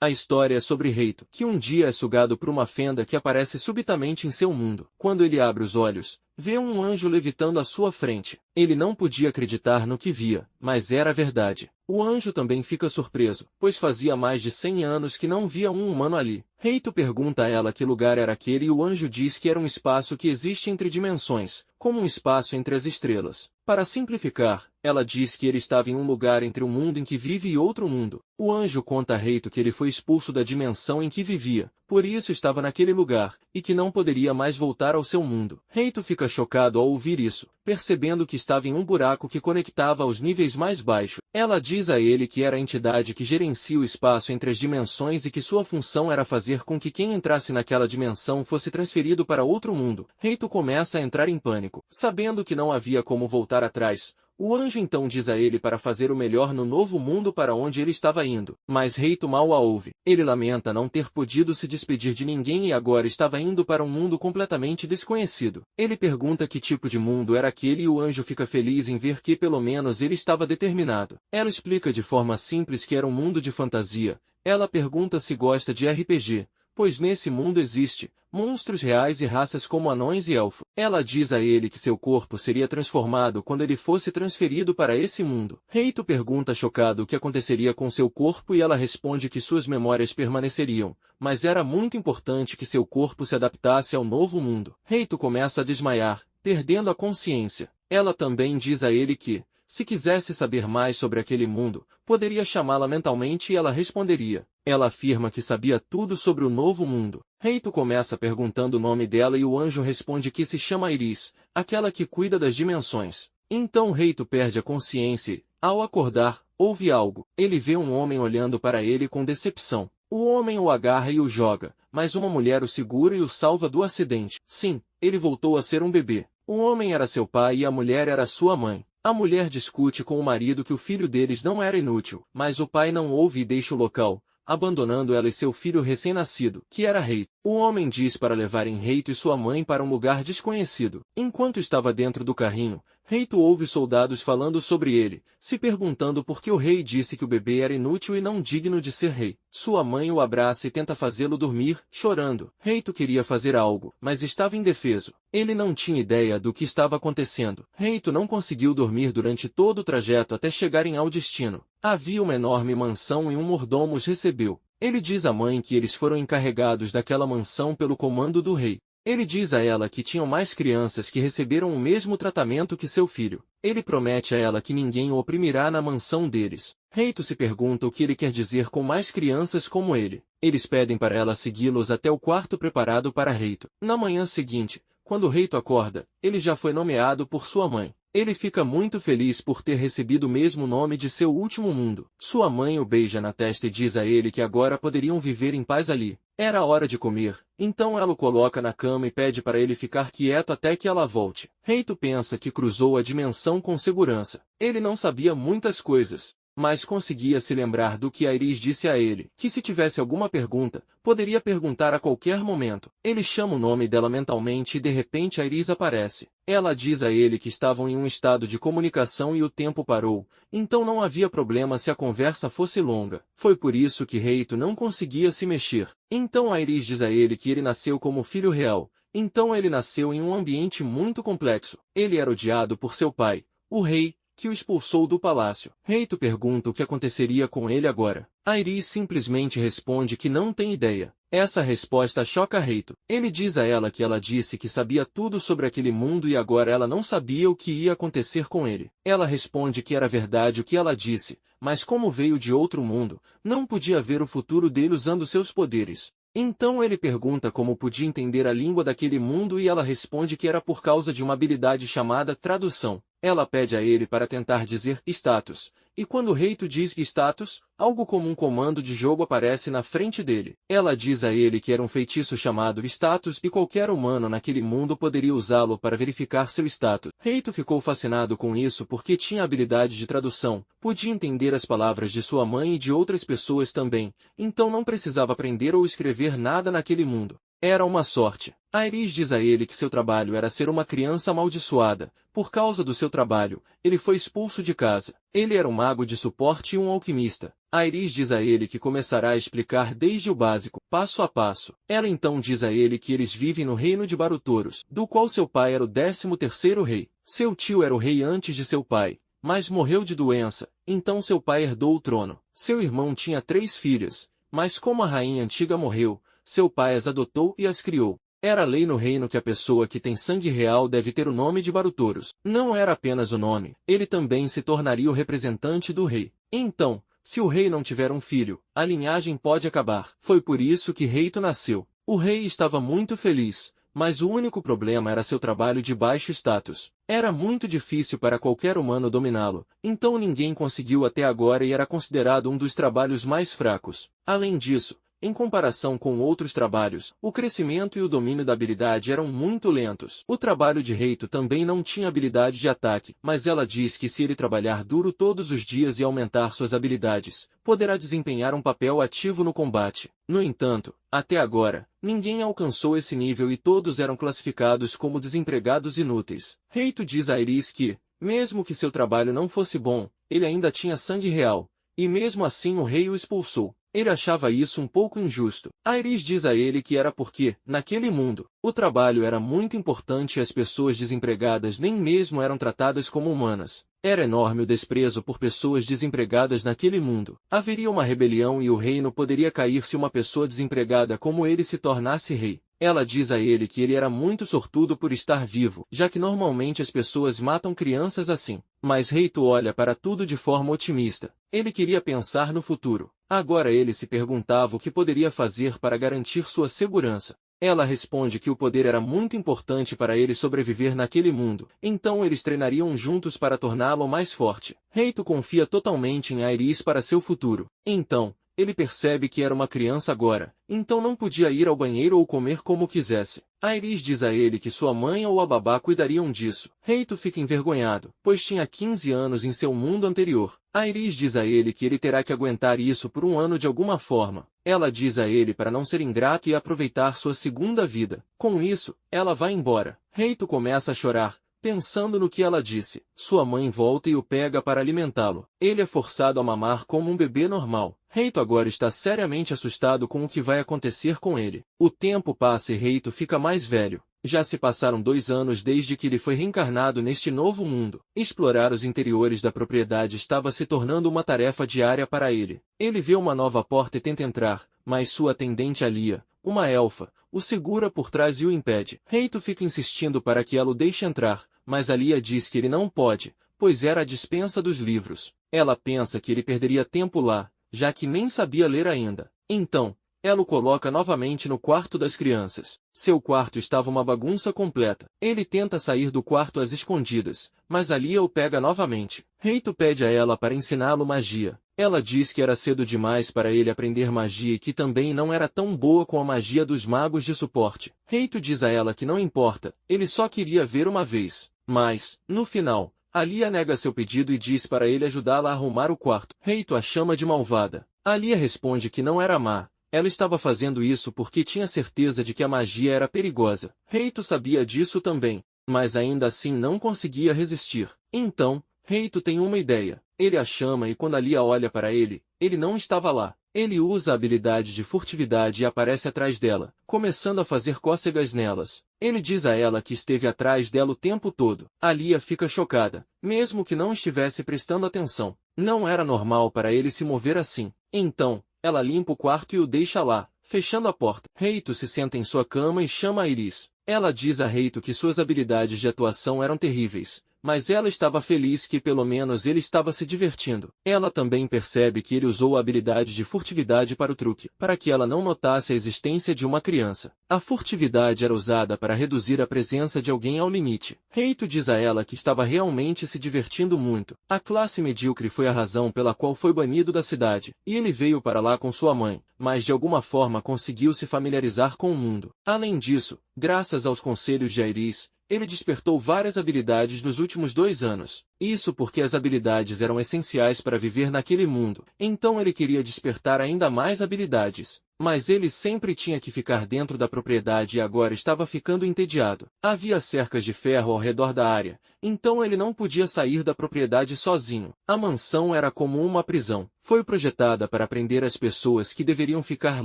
A história é sobre Reito, que um dia é sugado por uma fenda que aparece subitamente em seu mundo. Quando ele abre os olhos, vê um anjo levitando à sua frente. Ele não podia acreditar no que via, mas era verdade. O anjo também fica surpreso, pois fazia mais de 100 anos que não via um humano ali. Reito pergunta a ela que lugar era aquele e o anjo diz que era um espaço que existe entre dimensões, como um espaço entre as estrelas. Para simplificar, ela diz que ele estava em um lugar entre o mundo em que vive e outro mundo. O anjo conta a Reito que ele foi expulso da dimensão em que vivia, por isso estava naquele lugar, e que não poderia mais voltar ao seu mundo. Reito fica chocado ao ouvir isso, percebendo que estava em um buraco que conectava aos níveis mais baixos. Ela diz a ele que era a entidade que gerencia o espaço entre as dimensões e que sua função era fazer com que quem entrasse naquela dimensão fosse transferido para outro mundo. Reito começa a entrar em pânico, sabendo que não havia como voltar atrás. O anjo então diz a ele para fazer o melhor no novo mundo para onde ele estava indo. Mas Reito mal a ouve. Ele lamenta não ter podido se despedir de ninguém e agora estava indo para um mundo completamente desconhecido. Ele pergunta que tipo de mundo era aquele e o anjo fica feliz em ver que pelo menos ele estava determinado. Ela explica de forma simples que era um mundo de fantasia. Ela pergunta se gosta de RPG, pois nesse mundo existe monstros reais e raças como anões e elfos. Ela diz a ele que seu corpo seria transformado quando ele fosse transferido para esse mundo. Reito pergunta chocado o que aconteceria com seu corpo e ela responde que suas memórias permaneceriam, mas era muito importante que seu corpo se adaptasse ao novo mundo. Reito começa a desmaiar, perdendo a consciência. Ela também diz a ele que, se quisesse saber mais sobre aquele mundo, poderia chamá-la mentalmente e ela responderia. Ela afirma que sabia tudo sobre o novo mundo. Reito começa perguntando o nome dela e o anjo responde que se chama Iris, aquela que cuida das dimensões. Então Reito perde a consciência e, ao acordar, ouve algo. Ele vê um homem olhando para ele com decepção. O homem o agarra e o joga, mas uma mulher o segura e o salva do acidente. Sim, ele voltou a ser um bebê. O homem era seu pai e a mulher era sua mãe. A mulher discute com o marido que o filho deles não era inútil, mas o pai não ouve e deixa o local, abandonando ela e seu filho recém-nascido, que era Reito. O homem diz para levarem Reito e sua mãe para um lugar desconhecido. Enquanto estava dentro do carrinho, Reito ouve soldados falando sobre ele, se perguntando por que o rei disse que o bebê era inútil e não digno de ser rei. Sua mãe o abraça e tenta fazê-lo dormir, chorando. Reito queria fazer algo, mas estava indefeso. Ele não tinha ideia do que estava acontecendo. Reito não conseguiu dormir durante todo o trajeto até chegarem ao destino. Havia uma enorme mansão e um mordomo os recebeu. Ele diz à mãe que eles foram encarregados daquela mansão pelo comando do rei. Ele diz a ela que tinham mais crianças que receberam o mesmo tratamento que seu filho. Ele promete a ela que ninguém o oprimirá na mansão deles. Reito se pergunta o que ele quer dizer com mais crianças como ele. Eles pedem para ela segui-los até o quarto preparado para Reito. Na manhã seguinte, quando Reito acorda, ele já foi nomeado por sua mãe. Ele fica muito feliz por ter recebido o mesmo nome de seu último mundo. Sua mãe o beija na testa e diz a ele que agora poderiam viver em paz ali. Era hora de comer, então ela o coloca na cama e pede para ele ficar quieto até que ela volte. Reito pensa que cruzou a dimensão com segurança. Ele não sabia muitas coisas, mas conseguia se lembrar do que a Iris disse a ele, que se tivesse alguma pergunta, poderia perguntar a qualquer momento. Ele chama o nome dela mentalmente e de repente a Iris aparece. Ela diz a ele que estavam em um estado de comunicação e o tempo parou, então não havia problema se a conversa fosse longa. Foi por isso que Reito não conseguia se mexer. Então a Iris diz a ele que ele nasceu como filho real. Então ele nasceu em um ambiente muito complexo. Ele era odiado por seu pai, o rei, que o expulsou do palácio. Reito pergunta o que aconteceria com ele agora. A Iris simplesmente responde que não tem ideia. Essa resposta choca Reito. Ele diz a ela que ela disse que sabia tudo sobre aquele mundo e agora ela não sabia o que ia acontecer com ele. Ela responde que era verdade o que ela disse, mas como veio de outro mundo, não podia ver o futuro dele usando seus poderes. Então ele pergunta como podia entender a língua daquele mundo e ela responde que era por causa de uma habilidade chamada tradução. Ela pede a ele para tentar dizer status, e quando Reito diz status, algo como um comando de jogo aparece na frente dele. Ela diz a ele que era um feitiço chamado status e qualquer humano naquele mundo poderia usá-lo para verificar seu status. Reito ficou fascinado com isso porque tinha habilidade de tradução, podia entender as palavras de sua mãe e de outras pessoas também, então não precisava aprender ou escrever nada naquele mundo. Era uma sorte. A Iris diz a ele que seu trabalho era ser uma criança amaldiçoada. Por causa do seu trabalho, ele foi expulso de casa. Ele era um mago de suporte e um alquimista. Iris diz a ele que começará a explicar desde o básico, passo a passo. Ela então diz a ele que eles vivem no reino de Barutoros, do qual seu pai era o 13º rei. Seu tio era o rei antes de seu pai, mas morreu de doença, então seu pai herdou o trono. Seu irmão tinha 3 filhas, mas como a rainha antiga morreu, seu pai as adotou e as criou. Era lei no reino que a pessoa que tem sangue real deve ter o nome de Barutoros. Não era apenas o nome, ele também se tornaria o representante do rei. Então, se o rei não tiver um filho, a linhagem pode acabar. Foi por isso que Reito nasceu. O rei estava muito feliz, mas o único problema era seu trabalho de baixo status. Era muito difícil para qualquer humano dominá-lo, então ninguém conseguiu até agora e era considerado um dos trabalhos mais fracos. Além disso, em comparação com outros trabalhos, o crescimento e o domínio da habilidade eram muito lentos. O trabalho de Reito também não tinha habilidade de ataque, mas ela diz que se ele trabalhar duro todos os dias e aumentar suas habilidades, poderá desempenhar um papel ativo no combate. No entanto, até agora, ninguém alcançou esse nível e todos eram classificados como desempregados inúteis. Reito diz a Iris que, mesmo que seu trabalho não fosse bom, ele ainda tinha sangue real, e mesmo assim o rei o expulsou. Ele achava isso um pouco injusto. Iris diz a ele que era porque, naquele mundo, o trabalho era muito importante e as pessoas desempregadas nem mesmo eram tratadas como humanas. Era enorme o desprezo por pessoas desempregadas naquele mundo. Haveria uma rebelião e o reino poderia cair se uma pessoa desempregada como ele se tornasse rei. Ela diz a ele que ele era muito sortudo por estar vivo, já que normalmente as pessoas matam crianças assim. Mas Reito olha para tudo de forma otimista. Ele queria pensar no futuro. Agora ele se perguntava o que poderia fazer para garantir sua segurança. Ela responde que o poder era muito importante para ele sobreviver naquele mundo, então eles treinariam juntos para torná-lo mais forte. Reito confia totalmente em Iris para seu futuro. Então, ele percebe que era uma criança agora, então não podia ir ao banheiro ou comer como quisesse. Iris diz a ele que sua mãe ou a babá cuidariam disso. Reito fica envergonhado, pois tinha 15 anos em seu mundo anterior. Iris diz a ele que ele terá que aguentar isso por um ano de alguma forma. Ela diz a ele para não ser ingrato e aproveitar sua segunda vida. Com isso, ela vai embora. Reito começa a chorar, pensando no que ela disse. Sua mãe volta e o pega para alimentá-lo. Ele é forçado a mamar como um bebê normal. Reito agora está seriamente assustado com o que vai acontecer com ele. O tempo passa e Reito fica mais velho. Já se passaram 2 anos desde que ele foi reencarnado neste novo mundo. Explorar os interiores da propriedade estava se tornando uma tarefa diária para ele. Ele vê uma nova porta e tenta entrar, mas sua atendente Alia, uma elfa, o segura por trás e o impede. Reito fica insistindo para que ela o deixe entrar, mas Alia diz que ele não pode, pois era a dispensa dos livros. Ela pensa que ele perderia tempo lá, já que nem sabia ler ainda. Então, ela o coloca novamente no quarto das crianças. Seu quarto estava uma bagunça completa. Ele tenta sair do quarto às escondidas, mas Alia o pega novamente. Reito pede a ela para ensiná-lo magia. Ela diz que era cedo demais para ele aprender magia e que também não era tão boa com a magia dos magos de suporte. Reito diz a ela que não importa, ele só queria ver uma vez. Mas, no final, Alia nega seu pedido e diz para ele ajudá-la a arrumar o quarto. Reito a chama de malvada. Alia responde que não era má. Ela estava fazendo isso porque tinha certeza de que a magia era perigosa. Reito sabia disso também, mas ainda assim não conseguia resistir. Então, Reito tem uma ideia. Ele a chama e quando Alia olha para ele, ele não estava lá. Ele usa a habilidade de furtividade e aparece atrás dela, começando a fazer cócegas nelas. Ele diz a ela que esteve atrás dela o tempo todo. Alia fica chocada, mesmo que não estivesse prestando atenção. Não era normal para ele se mover assim. Então, ela limpa o quarto e o deixa lá, fechando a porta. Reito se senta em sua cama e chama a Iris. Ela diz a Reito que suas habilidades de atuação eram terríveis, mas ela estava feliz que pelo menos ele estava se divertindo. Ela também percebe que ele usou a habilidade de furtividade para o truque, para que ela não notasse a existência de uma criança. A furtividade era usada para reduzir a presença de alguém ao limite. Reito diz a ela que estava realmente se divertindo muito. A classe medíocre foi a razão pela qual foi banido da cidade, e ele veio para lá com sua mãe, mas de alguma forma conseguiu se familiarizar com o mundo. Além disso, graças aos conselhos de Iris, ele despertou várias habilidades nos últimos 2 anos. Isso porque as habilidades eram essenciais para viver naquele mundo. Então ele queria despertar ainda mais habilidades. Mas ele sempre tinha que ficar dentro da propriedade e agora estava ficando entediado. Havia cercas de ferro ao redor da área, então ele não podia sair da propriedade sozinho. A mansão era como uma prisão. Foi projetada para prender as pessoas que deveriam ficar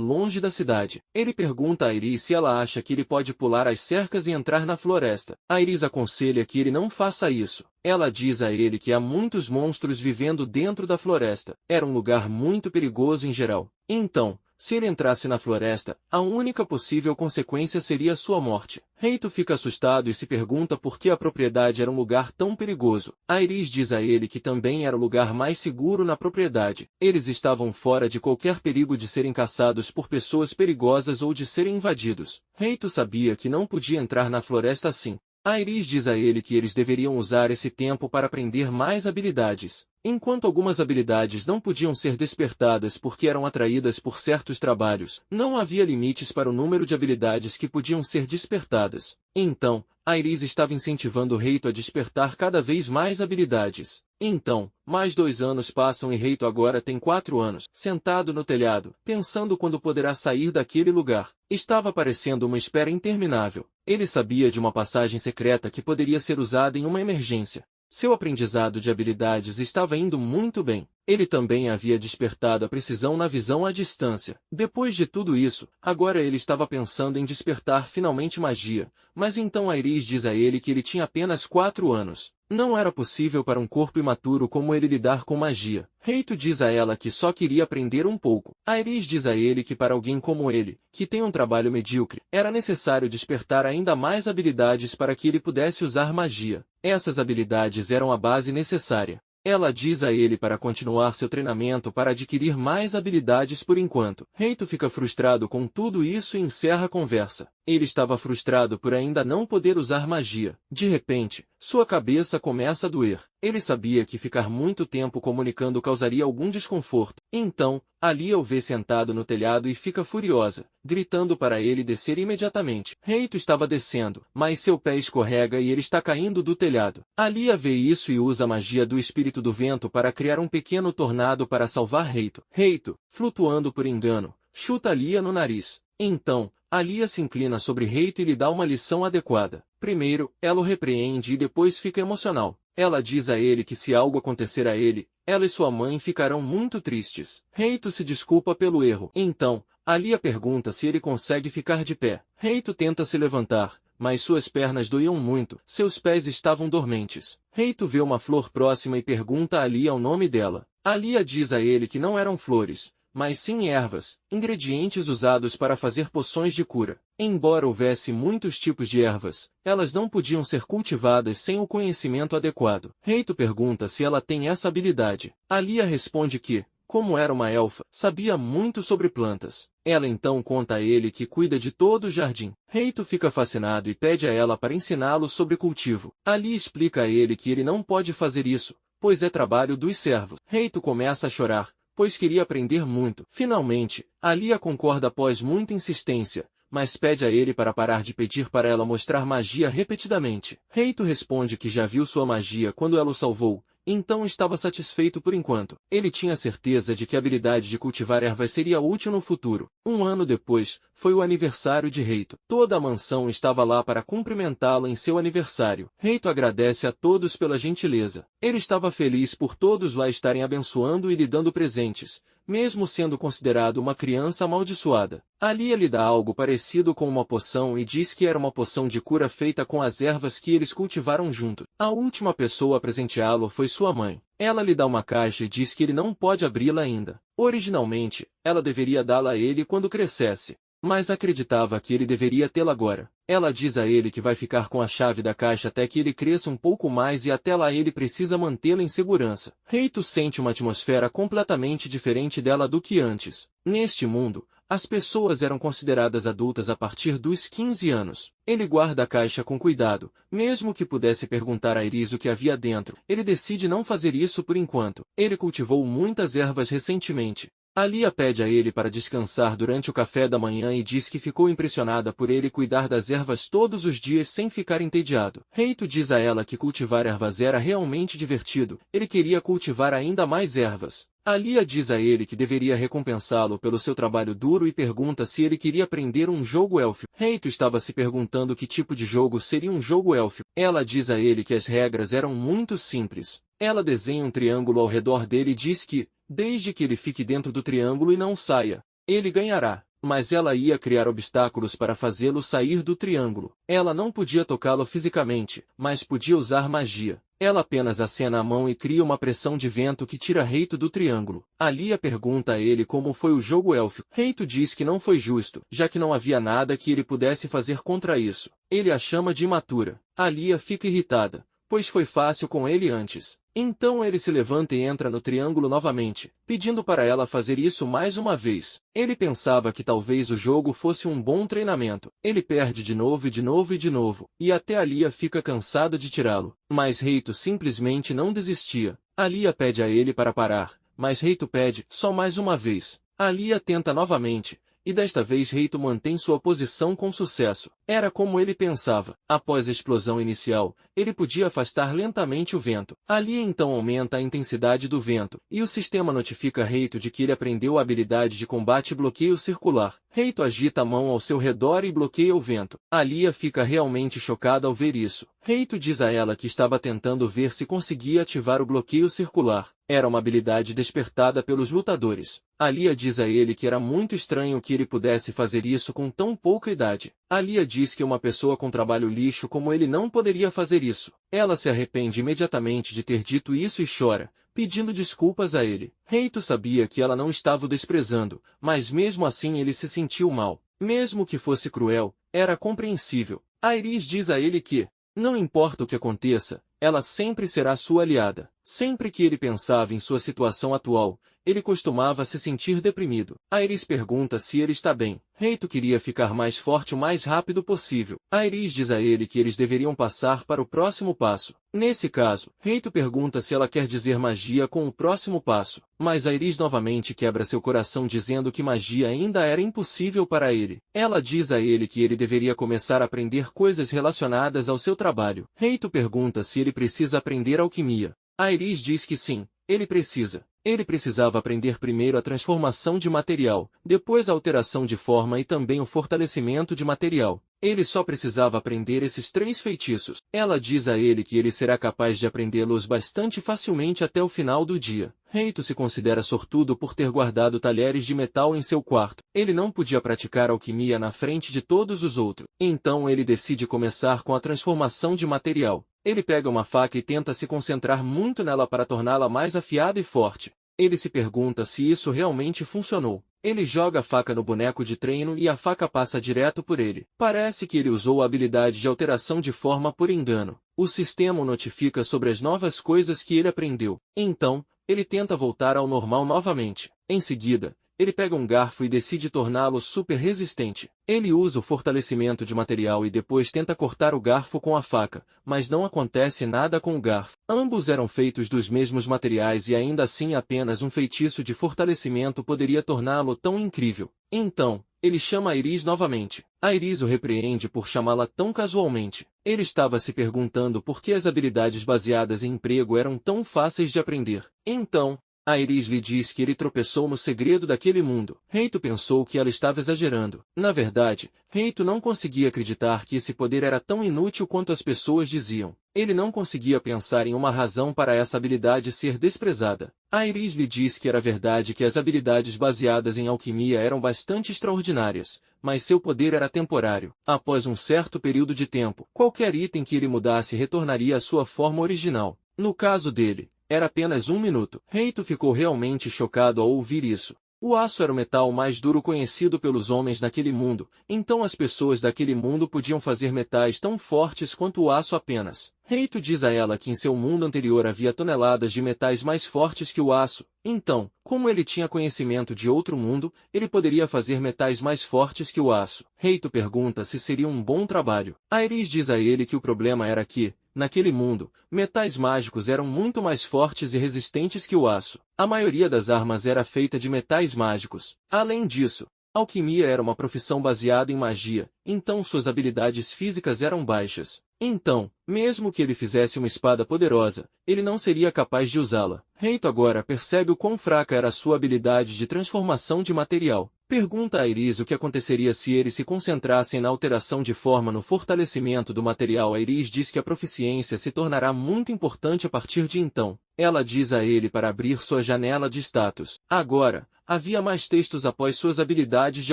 longe da cidade. Ele pergunta a Iris se ela acha que ele pode pular as cercas e entrar na floresta. A Iris aconselha que ele não faça isso. Ela diz a ele que há muitos monstros vivendo dentro da floresta. Era um lugar muito perigoso em geral. Então, se ele entrasse na floresta, a única possível consequência seria sua morte. Reito fica assustado e se pergunta por que a propriedade era um lugar tão perigoso. A Iris diz a ele que também era o lugar mais seguro na propriedade. Eles estavam fora de qualquer perigo de serem caçados por pessoas perigosas ou de serem invadidos. Reito sabia que não podia entrar na floresta assim. A Iris diz a ele que eles deveriam usar esse tempo para aprender mais habilidades. Enquanto algumas habilidades não podiam ser despertadas porque eram atraídas por certos trabalhos, não havia limites para o número de habilidades que podiam ser despertadas. Então, a Iris estava incentivando Reito a despertar cada vez mais habilidades. Então, mais 2 anos passam e Reito agora tem 4 anos, sentado no telhado, pensando quando poderá sair daquele lugar. Estava parecendo uma espera interminável. Ele sabia de uma passagem secreta que poderia ser usada em uma emergência. Seu aprendizado de habilidades estava indo muito bem. Ele também havia despertado a precisão na visão à distância. Depois de tudo isso, agora ele estava pensando em despertar finalmente magia, mas então a Iris diz a ele que ele tinha apenas 4 anos. Não era possível para um corpo imaturo como ele lidar com magia. Reito diz a ela que só queria aprender um pouco. A Iris diz a ele que para alguém como ele, que tem um trabalho medíocre, era necessário despertar ainda mais habilidades para que ele pudesse usar magia. Essas habilidades eram a base necessária. Ela diz a ele para continuar seu treinamento para adquirir mais habilidades por enquanto. Reito fica frustrado com tudo isso e encerra a conversa. Ele estava frustrado por ainda não poder usar magia. De repente, sua cabeça começa a doer. Ele sabia que ficar muito tempo comunicando causaria algum desconforto. Então, Alia o vê sentado no telhado e fica furiosa, gritando para ele descer imediatamente. Reito estava descendo, mas seu pé escorrega e ele está caindo do telhado. Alia vê isso e usa a magia do espírito do vento para criar um pequeno tornado para salvar Reito. Reito, flutuando por engano, chuta Alia no nariz. Então, Alia se inclina sobre Reito e lhe dá uma lição adequada. Primeiro, ela o repreende e depois fica emocional. Ela diz a ele que se algo acontecer a ele, ela e sua mãe ficarão muito tristes. Reito se desculpa pelo erro. Então, Alia pergunta se ele consegue ficar de pé. Reito tenta se levantar, mas suas pernas doíam muito. Seus pés estavam dormentes. Reito vê uma flor próxima e pergunta a Alia o nome dela. Alia diz a ele que não eram flores, mas sim ervas, ingredientes usados para fazer poções de cura. Embora houvesse muitos tipos de ervas, elas não podiam ser cultivadas sem o conhecimento adequado. Reito pergunta se ela tem essa habilidade. Alia responde que, como era uma elfa, sabia muito sobre plantas. Ela então conta a ele que cuida de todo o jardim. Reito fica fascinado e pede a ela para ensiná-lo sobre cultivo. Alia explica a ele que ele não pode fazer isso, pois é trabalho dos servos. Reito começa a chorar, pois queria aprender muito. Finalmente, Alia concorda após muita insistência, mas pede a ele para parar de pedir para ela mostrar magia repetidamente. Reito responde que já viu sua magia quando ela o salvou, então estava satisfeito por enquanto. Ele tinha certeza de que a habilidade de cultivar ervas seria útil no futuro. 1 ano depois, foi o aniversário de Reito. Toda a mansão estava lá para cumprimentá-lo em seu aniversário. Reito agradece a todos pela gentileza. Ele estava feliz por todos lá estarem abençoando e lhe dando presentes, mesmo sendo considerado uma criança amaldiçoada. Alia lhe dá algo parecido com uma poção e diz que era uma poção de cura feita com as ervas que eles cultivaram juntos. A última pessoa a presenteá-lo foi sua mãe. Ela lhe dá uma caixa e diz que ele não pode abri-la ainda. Originalmente, ela deveria dá-la a ele quando crescesse, mas acreditava que ele deveria tê-la agora. Ela diz a ele que vai ficar com a chave da caixa até que ele cresça um pouco mais e até lá ele precisa mantê-la em segurança. Reito sente uma atmosfera completamente diferente dela do que antes. Neste mundo, as pessoas eram consideradas adultas a partir dos 15 anos. Ele guarda a caixa com cuidado, mesmo que pudesse perguntar a Iris o que havia dentro. Ele decide não fazer isso por enquanto. Ele cultivou muitas ervas recentemente. Alia pede a ele para descansar durante o café da manhã e diz que ficou impressionada por ele cuidar das ervas todos os dias sem ficar entediado. Reito diz a ela que cultivar ervas era realmente divertido, ele queria cultivar ainda mais ervas. Alia diz a ele que deveria recompensá-lo pelo seu trabalho duro e pergunta se ele queria aprender um jogo élfico. Reito estava se perguntando que tipo de jogo seria um jogo élfico. Ela diz a ele que as regras eram muito simples. Ela desenha um triângulo ao redor dele e diz que, desde que ele fique dentro do triângulo e não saia, ele ganhará. Mas ela ia criar obstáculos para fazê-lo sair do triângulo. Ela não podia tocá-lo fisicamente, mas podia usar magia. Ela apenas acena a mão e cria uma pressão de vento que tira Reito do triângulo. Alia pergunta a ele como foi o jogo élfico. Reito diz que não foi justo, já que não havia nada que ele pudesse fazer contra isso. Ele a chama de imatura. Alia fica irritada, pois foi fácil com ele antes. Então ele se levanta e entra no triângulo novamente, pedindo para ela fazer isso mais uma vez. Ele pensava que talvez o jogo fosse um bom treinamento. Ele perde de novo e de novo e de novo, e até Alia fica cansada de tirá-lo. Mas Reito simplesmente não desistia. Alia pede a ele para parar, mas Reito pede, só mais uma vez. Alia tenta novamente, e desta vez Reito mantém sua posição com sucesso. Era como ele pensava. Após a explosão inicial, ele podia afastar lentamente o vento. Ali então aumenta a intensidade do vento, e o sistema notifica Reito de que ele aprendeu a habilidade de combate bloqueio circular. Reito agita a mão ao seu redor e bloqueia o vento. Alia fica realmente chocada ao ver isso. Reito diz a ela que estava tentando ver se conseguia ativar o bloqueio circular. Era uma habilidade despertada pelos lutadores. Alia diz a ele que era muito estranho que ele pudesse fazer isso com tão pouca idade. Alia diz que uma pessoa com trabalho lixo como ele não poderia fazer isso. Ela se arrepende imediatamente de ter dito isso e chora, pedindo desculpas a ele. Reito sabia que ela não estava o desprezando, mas mesmo assim ele se sentiu mal. Mesmo que fosse cruel, era compreensível. Aerys diz a ele que, não importa o que aconteça, ela sempre será sua aliada. Sempre que ele pensava em sua situação atual, ele costumava se sentir deprimido. Aerys pergunta se ele está bem. Reito queria ficar mais forte o mais rápido possível. Aerys diz a ele que eles deveriam passar para o próximo passo. Nesse caso, Reito pergunta se ela quer dizer magia com o próximo passo. Mas Aerys novamente quebra seu coração dizendo que magia ainda era impossível para ele. Ela diz a ele que ele deveria começar a aprender coisas relacionadas ao seu trabalho. Reito pergunta se ele precisa aprender alquimia. Aerys diz que sim, ele precisa. Ele precisava aprender primeiro a transformação de material, depois a alteração de forma e também o fortalecimento de material. Ele só precisava aprender esses 3 feitiços. Ela diz a ele que ele será capaz de aprendê-los bastante facilmente até o final do dia. Reito se considera sortudo por ter guardado talheres de metal em seu quarto. Ele não podia praticar alquimia na frente de todos os outros. Então ele decide começar com a transformação de material. Ele pega uma faca e tenta se concentrar muito nela para torná-la mais afiada e forte. Ele se pergunta se isso realmente funcionou. Ele joga a faca no boneco de treino e a faca passa direto por ele. Parece que ele usou a habilidade de alteração de forma por engano. O sistema o notifica sobre as novas coisas que ele aprendeu. Então, ele tenta voltar ao normal novamente. Em seguida, ele pega um garfo e decide torná-lo super resistente. Ele usa o fortalecimento de material e depois tenta cortar o garfo com a faca, mas não acontece nada com o garfo. Ambos eram feitos dos mesmos materiais e ainda assim apenas um feitiço de fortalecimento poderia torná-lo tão incrível. Então, ele chama Aerys novamente. Aerys o repreende por chamá-la tão casualmente. Ele estava se perguntando por que as habilidades baseadas em emprego eram tão fáceis de aprender. Então, Aerys lhe diz que ele tropeçou no segredo daquele mundo. Reito pensou que ela estava exagerando. Na verdade, Reito não conseguia acreditar que esse poder era tão inútil quanto as pessoas diziam. Ele não conseguia pensar em uma razão para essa habilidade ser desprezada. Aerys lhe diz que era verdade que as habilidades baseadas em alquimia eram bastante extraordinárias, mas seu poder era temporário. Após um certo período de tempo, qualquer item que ele mudasse retornaria à sua forma original. No caso dele, era apenas 1 minuto. Reito ficou realmente chocado ao ouvir isso. O aço era o metal mais duro conhecido pelos homens naquele mundo, então as pessoas daquele mundo podiam fazer metais tão fortes quanto o aço apenas. Reito diz a ela que em seu mundo anterior havia toneladas de metais mais fortes que o aço. Então, como ele tinha conhecimento de outro mundo, ele poderia fazer metais mais fortes que o aço. Reito pergunta se seria um bom trabalho. Aerys diz a ele que o problema era que, Naquele mundo, metais mágicos eram muito mais fortes e resistentes que o aço. A maioria das armas era feita de metais mágicos. Além disso, alquimia era uma profissão baseada em magia, então suas habilidades físicas eram baixas. Então, mesmo que ele fizesse uma espada poderosa, ele não seria capaz de usá-la. Reito agora percebe o quão fraca era a sua habilidade de transformação de material. Pergunta a Iris o que aconteceria se eles se concentrassem na alteração de forma no fortalecimento do material. A Iris diz que a proficiência se tornará muito importante a partir de então. Ela diz a ele para abrir sua janela de status. Agora, havia mais textos após suas habilidades de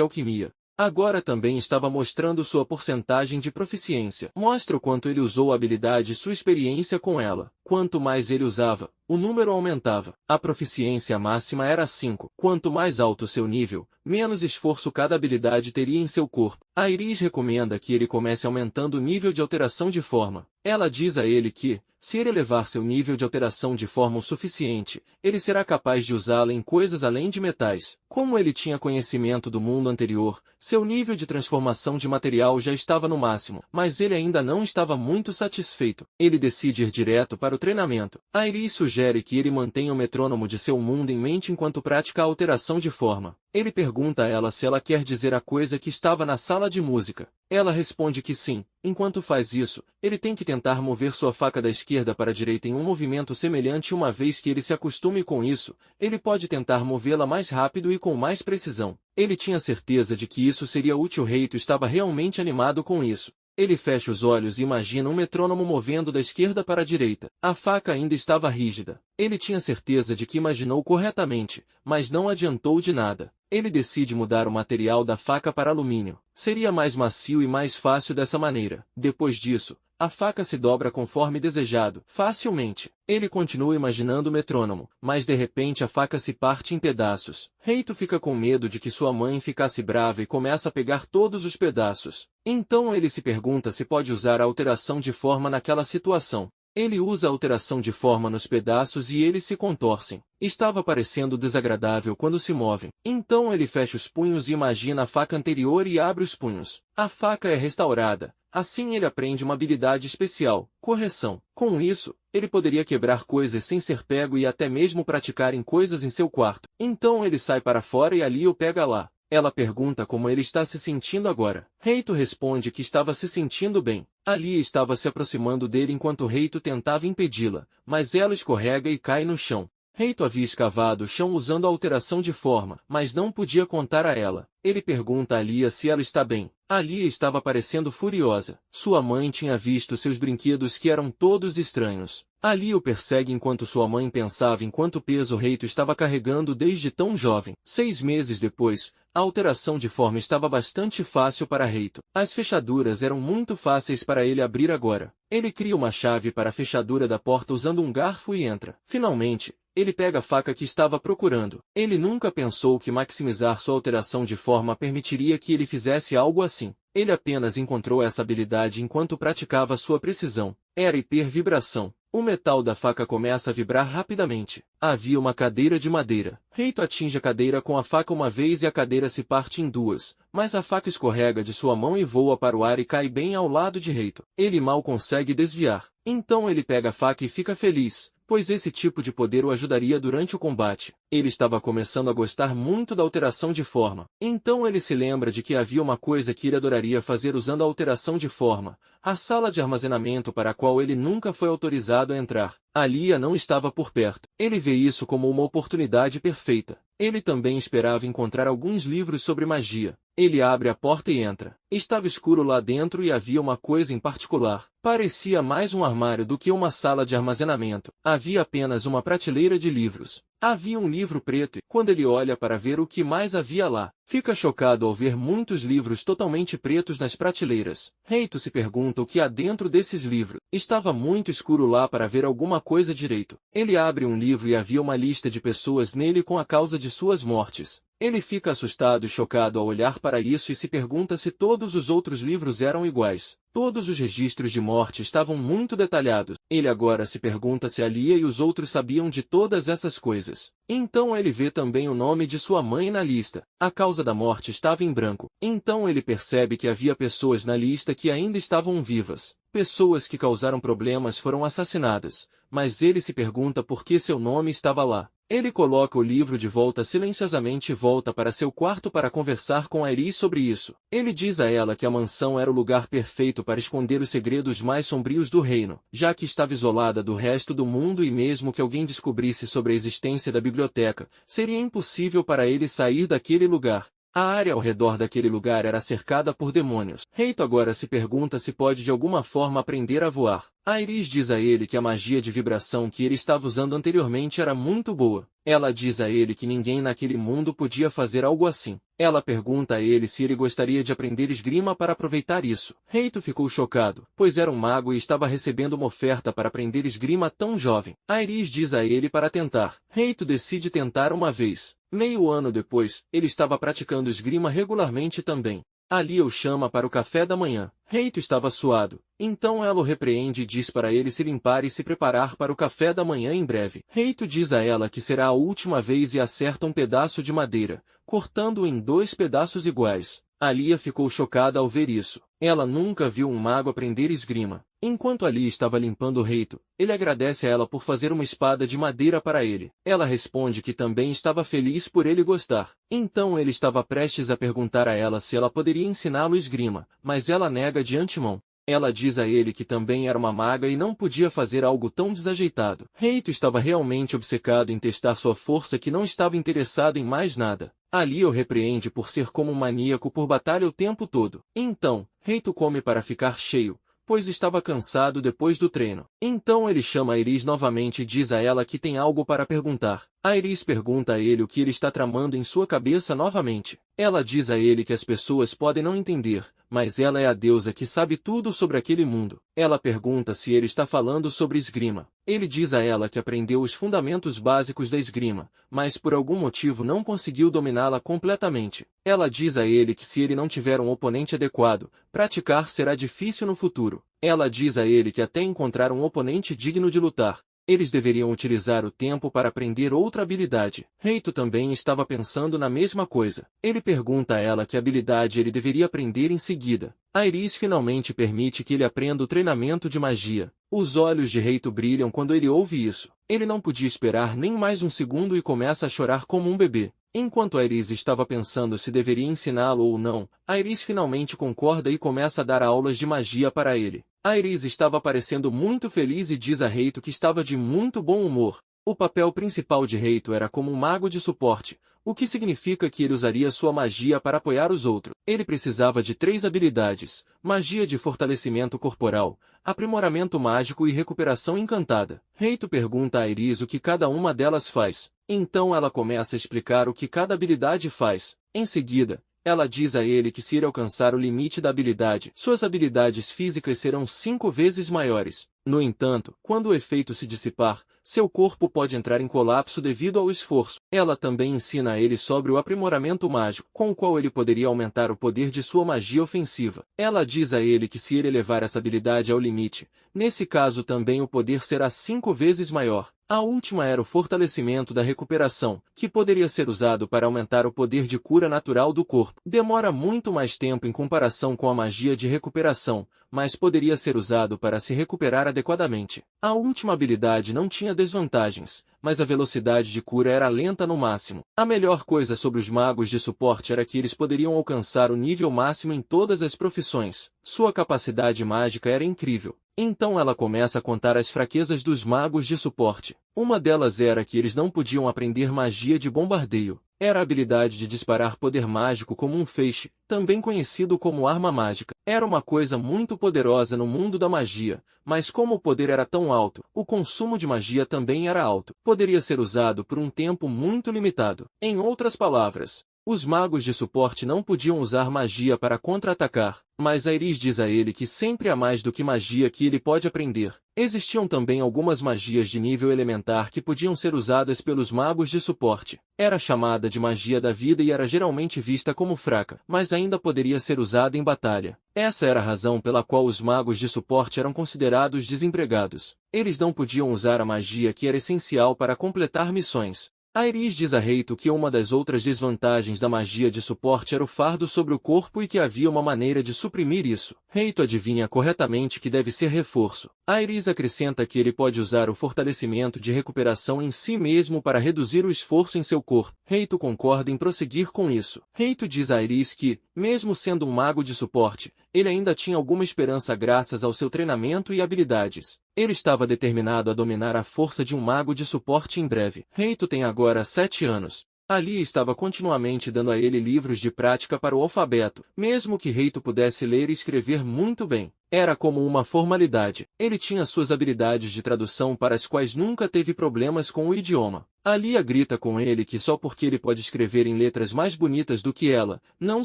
alquimia. Agora também estava mostrando sua porcentagem de proficiência. Mostra o quanto ele usou a habilidade e sua experiência com ela. Quanto mais ele usava, o número aumentava. A proficiência máxima era 5. Quanto mais alto seu nível, menos esforço cada habilidade teria em seu corpo. A Iris recomenda que ele comece aumentando o nível de alteração de forma. Ela diz a ele que, se ele elevar seu nível de alteração de forma o suficiente, ele será capaz de usá-la em coisas além de metais. Como ele tinha conhecimento do mundo anterior, seu nível de transformação de material já estava no máximo, mas ele ainda não estava muito satisfeito. Ele decide ir direto para o treinamento. A Iris sugere que ele mantenha o metrônomo de seu mundo em mente enquanto pratica a alteração de forma. Ele pergunta a ela se ela quer dizer a coisa que estava na sala de música. Ela responde que sim. Enquanto faz isso, ele tem que tentar mover sua faca da esquerda para a direita em um movimento semelhante. Uma vez que ele se acostume com isso, ele pode tentar movê-la mais rápido e com mais precisão. Ele tinha certeza de que isso seria útil. Reito estava realmente animado com isso. Ele fecha os olhos e imagina um metrônomo movendo da esquerda para a direita. A faca ainda estava rígida. Ele tinha certeza de que imaginou corretamente, mas não adiantou de nada. Ele decide mudar o material da faca para alumínio. Seria mais macio e mais fácil dessa maneira. Depois disso, a faca se dobra conforme desejado, facilmente. Ele continua imaginando o metrônomo, mas de repente a faca se parte em pedaços. Reito fica com medo de que sua mãe ficasse brava e começa a pegar todos os pedaços. Então ele se pergunta se pode usar a alteração de forma naquela situação. Ele usa a alteração de forma nos pedaços e eles se contorcem. Estava parecendo desagradável quando se movem. Então ele fecha os punhos e imagina a faca anterior e abre os punhos. A faca é restaurada. Assim ele aprende uma habilidade especial, correção. Com isso, ele poderia quebrar coisas sem ser pego e até mesmo praticar em coisas em seu quarto. Então ele sai para fora e ali o pega lá. Ela pergunta como ele está se sentindo agora. Reito responde que estava se sentindo bem. Ali estava se aproximando dele enquanto Reito tentava impedi-la, mas ela escorrega e cai no chão. Reito havia escavado o chão usando a alteração de forma, mas não podia contar a ela. Ele pergunta a Lia se ela está bem. A Lia estava parecendo furiosa. Sua mãe tinha visto seus brinquedos que eram todos estranhos. A Lia o persegue enquanto sua mãe pensava em quanto peso Reito estava carregando desde tão jovem. 6 meses depois, a alteração de forma estava bastante fácil para Reito. As fechaduras eram muito fáceis para ele abrir agora. Ele cria uma chave para a fechadura da porta usando um garfo e entra. Finalmente, ele pega a faca que estava procurando. Ele nunca pensou que maximizar sua alteração de forma permitiria que ele fizesse algo assim. Ele apenas encontrou essa habilidade enquanto praticava sua precisão. Era hipervibração. O metal da faca começa a vibrar rapidamente. Havia uma cadeira de madeira. Reito atinge a cadeira com a faca uma vez e a cadeira se parte em duas, mas a faca escorrega de sua mão e voa para o ar e cai bem ao lado de Reito. Ele mal consegue desviar. Então ele pega a faca e fica feliz, pois esse tipo de poder o ajudaria durante o combate. Ele estava começando a gostar muito da alteração de forma. Então ele se lembra de que havia uma coisa que ele adoraria fazer usando a alteração de forma, a sala de armazenamento para a qual ele nunca foi autorizado a entrar. A Lia não estava por perto. Ele vê isso como uma oportunidade perfeita. Ele também esperava encontrar alguns livros sobre magia. Ele abre a porta e entra. Estava escuro lá dentro e havia uma coisa em particular. Parecia mais um armário do que uma sala de armazenamento. Havia apenas uma prateleira de livros. Havia um livro preto e, quando ele olha para ver o que mais havia lá, fica chocado ao ver muitos livros totalmente pretos nas prateleiras. Reito se pergunta o que há dentro desses livros. Estava muito escuro lá para ver alguma coisa direito. Ele abre um livro e havia uma lista de pessoas nele com a causa de suas mortes. Ele fica assustado e chocado ao olhar para isso e se pergunta se todos os outros livros eram iguais. Todos os registros de morte estavam muito detalhados. Ele agora se pergunta se a Lia e os outros sabiam de todas essas coisas. Então ele vê também o nome de sua mãe na lista. A causa da morte estava em branco. Então ele percebe que havia pessoas na lista que ainda estavam vivas. Pessoas que causaram problemas foram assassinadas, mas ele se pergunta por que seu nome estava lá. Ele coloca o livro de volta silenciosamente e volta para seu quarto para conversar com Iris sobre isso. Ele diz a ela que a mansão era o lugar perfeito para esconder os segredos mais sombrios do reino, já que estava isolada do resto do mundo e mesmo que alguém descobrisse sobre a existência da biblioteca, seria impossível para ele sair daquele lugar. A área ao redor daquele lugar era cercada por demônios. Reito agora se pergunta se pode de alguma forma aprender a voar. Iris diz a ele que a magia de vibração que ele estava usando anteriormente era muito boa. Ela diz a ele que ninguém naquele mundo podia fazer algo assim. Ela pergunta a ele se ele gostaria de aprender esgrima para aproveitar isso. Reito ficou chocado, pois era um mago e estava recebendo uma oferta para aprender esgrima tão jovem. Iris diz a ele para tentar. Reito decide tentar uma vez. Meio ano depois, ele estava praticando esgrima regularmente também. Ali o chama para o café da manhã. Reito estava suado. Então ela o repreende e diz para ele se limpar e se preparar para o café da manhã em breve. Reito diz a ela que será a última vez e acerta um pedaço de madeira, cortando-o em 2 pedaços iguais. Alia ficou chocada ao ver isso. Ela nunca viu um mago aprender esgrima. Enquanto Ali estava limpando o Reito, ele agradece a ela por fazer uma espada de madeira para ele. Ela responde que também estava feliz por ele gostar. Então ele estava prestes a perguntar a ela se ela poderia ensiná-lo esgrima, mas ela nega de antemão. Ela diz a ele que também era uma maga e não podia fazer algo tão desajeitado. Reito estava realmente obcecado em testar sua força que não estava interessado em mais nada. Ali o repreende por ser como um maníaco por batalha o tempo todo. Então, Reito come para ficar cheio, pois estava cansado depois do treino. Então ele chama a Iris novamente e diz a ela que tem algo para perguntar. A Iris pergunta a ele o que ele está tramando em sua cabeça novamente. Ela diz a ele que as pessoas podem não entender, mas ela é a deusa que sabe tudo sobre aquele mundo. Ela pergunta se ele está falando sobre esgrima. Ele diz a ela que aprendeu os fundamentos básicos da esgrima, mas por algum motivo não conseguiu dominá-la completamente. Ela diz a ele que se ele não tiver um oponente adequado, praticar será difícil no futuro. Ela diz a ele que até encontrar um oponente digno de lutar, eles deveriam utilizar o tempo para aprender outra habilidade. Reito também estava pensando na mesma coisa. Ele pergunta a ela que habilidade ele deveria aprender em seguida. Iris finalmente permite que ele aprenda o treinamento de magia. Os olhos de Reito brilham quando ele ouve isso. Ele não podia esperar nem mais um segundo e começa a chorar como um bebê. Enquanto Iris estava pensando se deveria ensiná-lo ou não, Iris finalmente concorda e começa a dar aulas de magia para ele. Iris estava parecendo muito feliz e diz a Reito que estava de muito bom humor. O papel principal de Reito era como um mago de suporte, o que significa que ele usaria sua magia para apoiar os outros. Ele precisava de 3 habilidades: magia de fortalecimento corporal, aprimoramento mágico e recuperação encantada. Reito pergunta a Iris o que cada uma delas faz. Então ela começa a explicar o que cada habilidade faz. Em seguida, ela diz a ele que se ele alcançar o limite da habilidade, suas habilidades físicas serão 5 vezes maiores. No entanto, quando o efeito se dissipar, seu corpo pode entrar em colapso devido ao esforço. Ela também ensina a ele sobre o aprimoramento mágico, com o qual ele poderia aumentar o poder de sua magia ofensiva. Ela diz a ele que se ele levar essa habilidade ao limite, nesse caso também o poder será 5 vezes maior. A última era o fortalecimento da recuperação, que poderia ser usado para aumentar o poder de cura natural do corpo. Demora muito mais tempo em comparação com a magia de recuperação, mas poderia ser usado para se recuperar adequadamente. A última habilidade não tinha desvantagens, mas a velocidade de cura era lenta no máximo. A melhor coisa sobre os magos de suporte era que eles poderiam alcançar o nível máximo em todas as profissões. Sua capacidade mágica era incrível. Então ela começa a contar as fraquezas dos magos de suporte. Uma delas era que eles não podiam aprender magia de bombardeio. Era a habilidade de disparar poder mágico como um feixe, também conhecido como arma mágica. Era uma coisa muito poderosa no mundo da magia, mas como o poder era tão alto, o consumo de magia também era alto. Poderia ser usado por um tempo muito limitado. Em outras palavras, os magos de suporte não podiam usar magia para contra-atacar, mas Iris diz a ele que sempre há mais do que magia que ele pode aprender. Existiam também algumas magias de nível elementar que podiam ser usadas pelos magos de suporte. Era chamada de magia da vida e era geralmente vista como fraca, mas ainda poderia ser usada em batalha. Essa era a razão pela qual os magos de suporte eram considerados desempregados. Eles não podiam usar a magia que era essencial para completar missões. Aerys diz a Reito que uma das outras desvantagens da magia de suporte era o fardo sobre o corpo e que havia uma maneira de suprimir isso. Reito adivinha corretamente que deve ser reforço. Aerys acrescenta que ele pode usar o fortalecimento de recuperação em si mesmo para reduzir o esforço em seu corpo. Reito concorda em prosseguir com isso. Reito diz a Aerys que, mesmo sendo um mago de suporte, ele ainda tinha alguma esperança graças ao seu treinamento e habilidades. Ele estava determinado a dominar a força de um mago de suporte em breve. Reito tem agora 7 anos. Alia estava continuamente dando a ele livros de prática para o alfabeto, mesmo que Reito pudesse ler e escrever muito bem. Era como uma formalidade. Ele tinha suas habilidades de tradução para as quais nunca teve problemas com o idioma. Alia grita com ele que só porque ele pode escrever em letras mais bonitas do que ela, não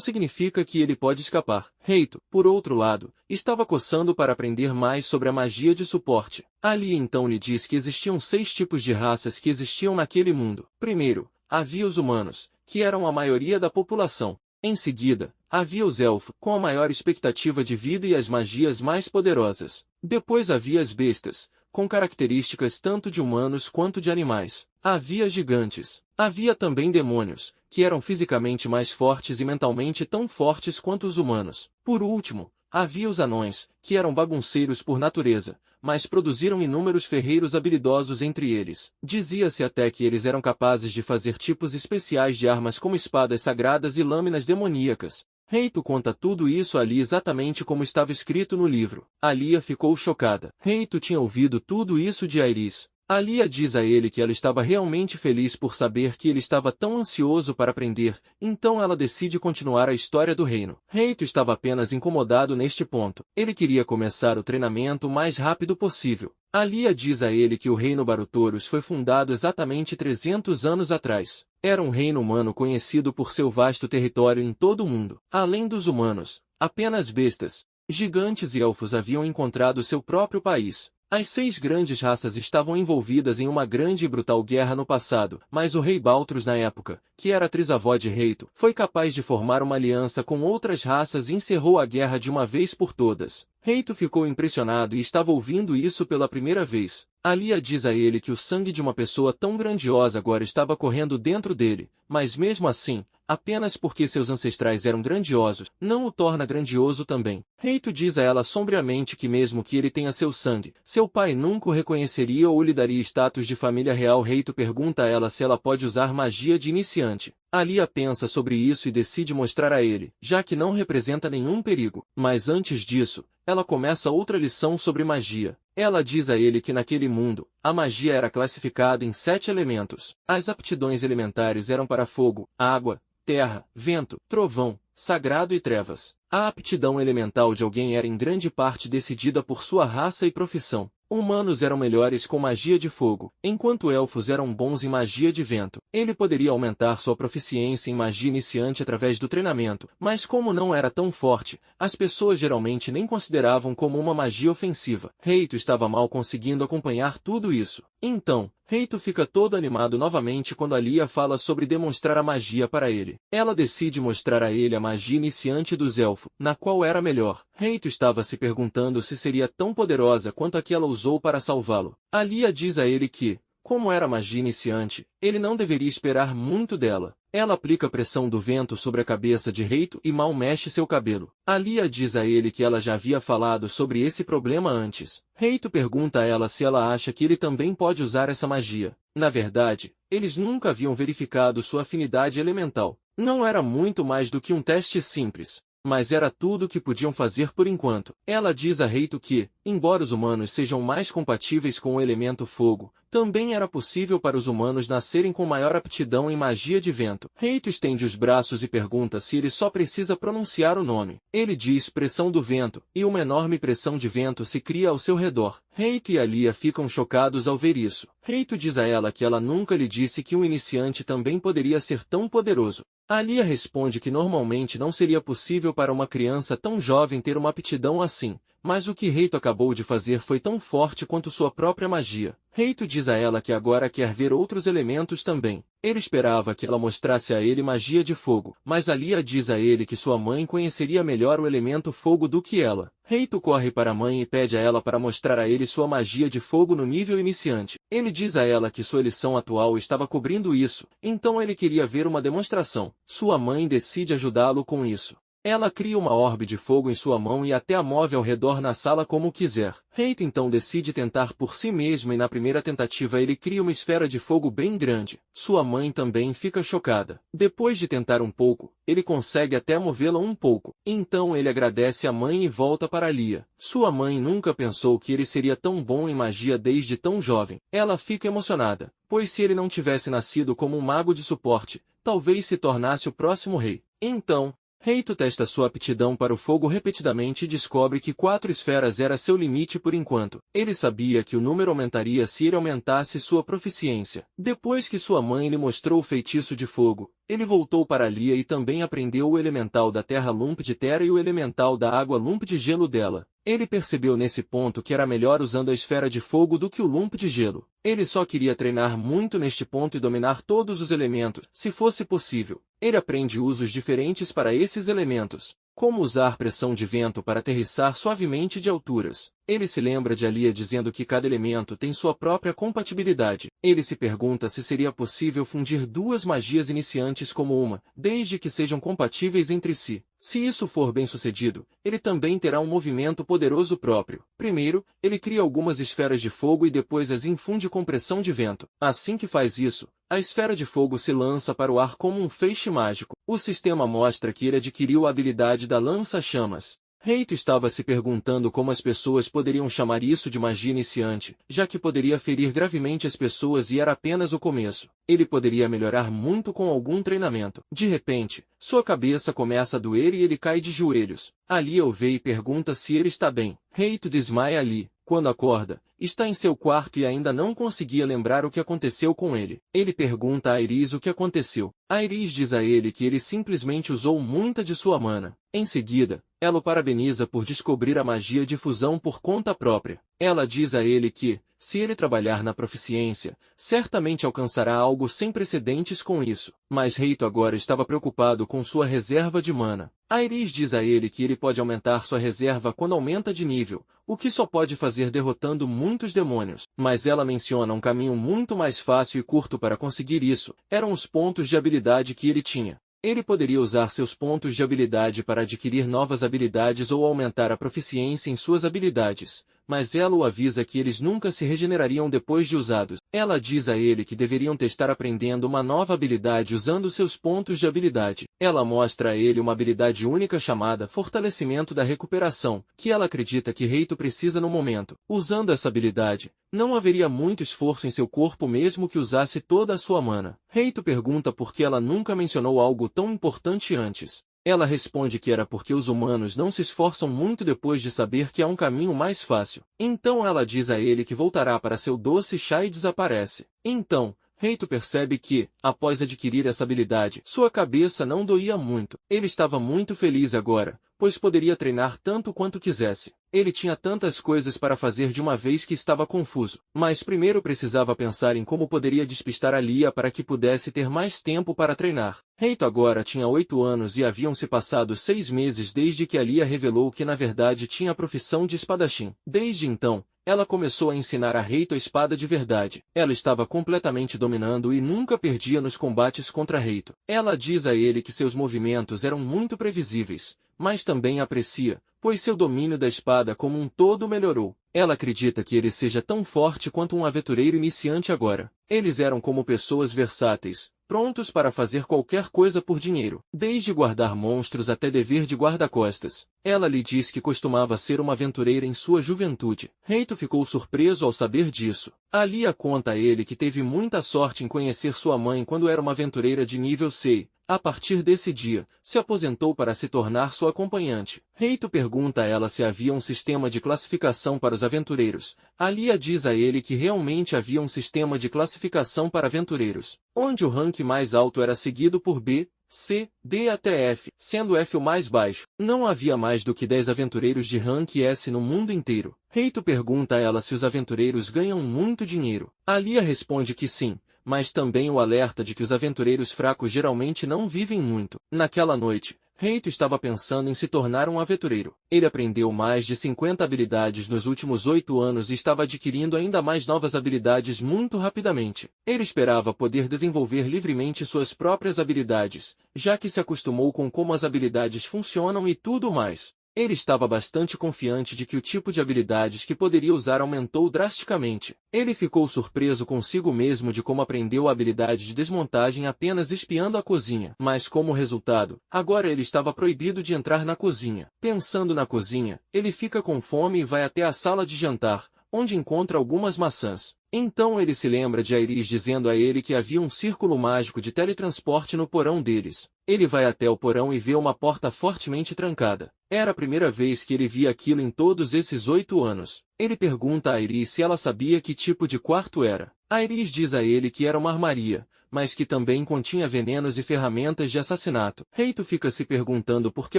significa que ele pode escapar. Reito, por outro lado, estava coçando para aprender mais sobre a magia de suporte. Alia então lhe diz que existiam 6 tipos de raças que existiam naquele mundo. Primeiro, havia os humanos, que eram a maioria da população. Em seguida, havia os elfos, com a maior expectativa de vida e as magias mais poderosas. Depois havia as bestas, com características tanto de humanos quanto de animais. Havia gigantes. Havia também demônios, que eram fisicamente mais fortes e mentalmente tão fortes quanto os humanos. Por último, havia os anões, que eram bagunceiros por natureza, mas produziram inúmeros ferreiros habilidosos entre eles. Dizia-se até que eles eram capazes de fazer tipos especiais de armas como espadas sagradas e lâminas demoníacas. Reito conta tudo isso a Alia exatamente como estava escrito no livro. Alia ficou chocada. Reito tinha ouvido tudo isso de Aerys. Alia diz a ele que ela estava realmente feliz por saber que ele estava tão ansioso para aprender, então ela decide continuar a história do reino. Reito estava apenas incomodado neste ponto. Ele queria começar o treinamento o mais rápido possível. Alia diz a ele que o reino Barutoros foi fundado exatamente 300 anos atrás. Era um reino humano conhecido por seu vasto território em todo o mundo. Além dos humanos, apenas bestas, gigantes e elfos haviam encontrado seu próprio país. As 6 grandes raças estavam envolvidas em uma grande e brutal guerra no passado, mas o rei Baltros na época, que era trisavó de Reito, foi capaz de formar uma aliança com outras raças e encerrou a guerra de uma vez por todas. Reito ficou impressionado e estava ouvindo isso pela primeira vez. Alia diz a ele que o sangue de uma pessoa tão grandiosa agora estava correndo dentro dele, mas mesmo assim, apenas porque seus ancestrais eram grandiosos, não o torna grandioso também. Reito diz a ela sombriamente que mesmo que ele tenha seu sangue, seu pai nunca o reconheceria ou lhe daria status de família real. Reito pergunta a ela se ela pode usar magia de iniciante. Alia pensa sobre isso e decide mostrar a ele, já que não representa nenhum perigo. Mas antes disso, ela começa outra lição sobre magia. Ela diz a ele que naquele mundo, a magia era classificada em 7 elementos. As aptidões elementares eram para fogo, água, terra, vento, trovão, sagrado e trevas. A aptidão elemental de alguém era em grande parte decidida por sua raça e profissão. Humanos eram melhores com magia de fogo, enquanto elfos eram bons em magia de vento. Ele poderia aumentar sua proficiência em magia iniciante através do treinamento, mas como não era tão forte, as pessoas geralmente nem consideravam como uma magia ofensiva. Reito estava mal conseguindo acompanhar tudo isso. Então, Reito fica todo animado novamente quando Alia fala sobre demonstrar a magia para ele. Ela decide mostrar a ele a magia iniciante dos elfos, na qual era melhor. Reito estava se perguntando se seria tão poderosa quanto a que ela usou para salvá-lo. Alia diz a ele que, como era magia iniciante, ele não deveria esperar muito dela. Ela aplica pressão do vento sobre a cabeça de Reito e mal mexe seu cabelo. Alia diz a ele que ela já havia falado sobre esse problema antes. Reito pergunta a ela se ela acha que ele também pode usar essa magia. Na verdade, eles nunca haviam verificado sua afinidade elemental. Não era muito mais do que um teste simples, mas era tudo o que podiam fazer por enquanto. Ela diz a Reito que, embora os humanos sejam mais compatíveis com o elemento fogo, também era possível para os humanos nascerem com maior aptidão em magia de vento. Reito estende os braços e pergunta se ele só precisa pronunciar o nome. Ele diz pressão do vento, e uma enorme pressão de vento se cria ao seu redor. Reito e Alia ficam chocados ao ver isso. Reito diz a ela que ela nunca lhe disse que um iniciante também poderia ser tão poderoso. Alia responde que normalmente não seria possível para uma criança tão jovem ter uma aptidão assim, Mas o que Reito acabou de fazer foi tão forte quanto sua própria magia. Reito diz a ela que agora quer ver outros elementos também. Ele esperava que ela mostrasse a ele magia de fogo, mas Alia diz a ele que sua mãe conheceria melhor o elemento fogo do que ela. Reito corre para a mãe e pede a ela para mostrar a ele sua magia de fogo no nível iniciante. Ele diz a ela que sua lição atual estava cobrindo isso, então ele queria ver uma demonstração. Sua mãe decide ajudá-lo com isso. Ela cria uma orbe de fogo em sua mão e até a move ao redor na sala como quiser. Reito então decide tentar por si mesmo e na primeira tentativa ele cria uma esfera de fogo bem grande. Sua mãe também fica chocada. Depois de tentar um pouco, ele consegue até movê-la um pouco. Então ele agradece a mãe e volta para Lia. Sua mãe nunca pensou que ele seria tão bom em magia desde tão jovem. Ela fica emocionada, pois se ele não tivesse nascido como um mago de suporte, talvez se tornasse o próximo rei. Então, Reito testa sua aptidão para o fogo repetidamente e descobre que 4 esferas era seu limite por enquanto. Ele sabia que o número aumentaria se ele aumentasse sua proficiência. Depois que sua mãe lhe mostrou o feitiço de fogo, ele voltou para Lia e também aprendeu o elemental da terra Lump de Terra e o elemental da água Lump de Gelo dela. Ele percebeu nesse ponto que era melhor usando a esfera de fogo do que o Lump de Gelo. Ele só queria treinar muito neste ponto e dominar todos os elementos, se fosse possível. Ele aprende usos diferentes para esses elementos, como usar pressão de vento para aterrissar suavemente de alturas. Ele se lembra de Alia dizendo que cada elemento tem sua própria compatibilidade. Ele se pergunta se seria possível fundir 2 magias iniciantes como uma, desde que sejam compatíveis entre si. Se isso for bem sucedido, ele também terá um movimento poderoso próprio. Primeiro, ele cria algumas esferas de fogo e depois as infunde com pressão de vento. Assim que faz isso, a esfera de fogo se lança para o ar como um feixe mágico. O sistema mostra que ele adquiriu a habilidade da lança-chamas. Reito estava se perguntando como as pessoas poderiam chamar isso de magia iniciante, já que poderia ferir gravemente as pessoas e era apenas o começo. Ele poderia melhorar muito com algum treinamento. De repente, sua cabeça começa a doer e ele cai de joelhos. Alia o vê e pergunta se ele está bem. Reito desmaia ali. Quando acorda, está em seu quarto e ainda não conseguia lembrar o que aconteceu com ele. Ele pergunta a Iris o que aconteceu. A Iris diz a ele que ele simplesmente usou muita de sua mana. Em seguida, ela o parabeniza por descobrir a magia de fusão por conta própria. Ela diz a ele que, se ele trabalhar na proficiência, certamente alcançará algo sem precedentes com isso. Mas Reito agora estava preocupado com sua reserva de mana. A Iris diz a ele que ele pode aumentar sua reserva quando aumenta de nível, o que só pode fazer derrotando muitos demônios. Mas ela menciona um caminho muito mais fácil e curto para conseguir isso. Eram os pontos de habilidade que ele tinha. Ele poderia usar seus pontos de habilidade para adquirir novas habilidades ou aumentar a proficiência em suas habilidades, mas ela o avisa que eles nunca se regenerariam depois de usados. Ela diz a ele que deveriam testar aprendendo uma nova habilidade usando seus pontos de habilidade. Ela mostra a ele uma habilidade única chamada Fortalecimento da Recuperação, que ela acredita que Reito precisa no momento. Usando essa habilidade, não haveria muito esforço em seu corpo mesmo que usasse toda a sua mana. Reito pergunta por que ela nunca mencionou algo tão importante antes. Ela responde que era porque os humanos não se esforçam muito depois de saber que há um caminho mais fácil. Então ela diz a ele que voltará para seu doce chá e desaparece. Então, Reito percebe que, após adquirir essa habilidade, sua cabeça não doía muito. Ele estava muito feliz agora, pois poderia treinar tanto quanto quisesse. Ele tinha tantas coisas para fazer de uma vez que estava confuso. Mas primeiro precisava pensar em como poderia despistar a Lia para que pudesse ter mais tempo para treinar. Reito agora tinha 8 anos e haviam se passado 6 meses desde que a Lia revelou que na verdade tinha a profissão de espadachim. Desde então, ela começou a ensinar a Reito a espada de verdade. Ela estava completamente dominando e nunca perdia nos combates contra Reito. Ela diz a ele que seus movimentos eram muito previsíveis, mas também aprecia, pois seu domínio da espada como um todo melhorou. Ela acredita que ele seja tão forte quanto um aventureiro iniciante agora. Eles eram como pessoas versáteis, prontos para fazer qualquer coisa por dinheiro, desde guardar monstros até dever de guarda-costas. Ela lhe diz que costumava ser uma aventureira em sua juventude. Reito ficou surpreso ao saber disso. A Lia conta a ele que teve muita sorte em conhecer sua mãe quando era uma aventureira de nível 6. A partir desse dia, se aposentou para se tornar sua acompanhante. Reito pergunta a ela se havia um sistema de classificação para os aventureiros. A Lia diz a ele que realmente havia um sistema de classificação para aventureiros, onde o rank mais alto era seguido por B, C, D até F, sendo F o mais baixo. Não havia mais do que 10 aventureiros de rank S no mundo inteiro. Reito pergunta a ela se os aventureiros ganham muito dinheiro. Alia responde que sim, mas também o alerta de que os aventureiros fracos geralmente não vivem muito. Naquela noite, Reito estava pensando em se tornar um aventureiro. Ele aprendeu mais de 50 habilidades nos últimos 8 anos e estava adquirindo ainda mais novas habilidades muito rapidamente. Ele esperava poder desenvolver livremente suas próprias habilidades, já que se acostumou com como as habilidades funcionam e tudo mais. Ele estava bastante confiante de que o tipo de habilidades que poderia usar aumentou drasticamente. Ele ficou surpreso consigo mesmo de como aprendeu a habilidade de desmontagem apenas espiando a cozinha. Mas como resultado, agora ele estava proibido de entrar na cozinha. Pensando na cozinha, ele fica com fome e vai até a sala de jantar, onde encontra algumas maçãs. Então ele se lembra de Iris dizendo a ele que havia um círculo mágico de teletransporte no porão deles. Ele vai até o porão e vê uma porta fortemente trancada. Era a primeira vez que ele via aquilo em todos esses 8 anos. Ele pergunta a Iris se ela sabia que tipo de quarto era. A Iris diz a ele que era uma armaria, mas que também continha venenos e ferramentas de assassinato. Reito fica se perguntando por que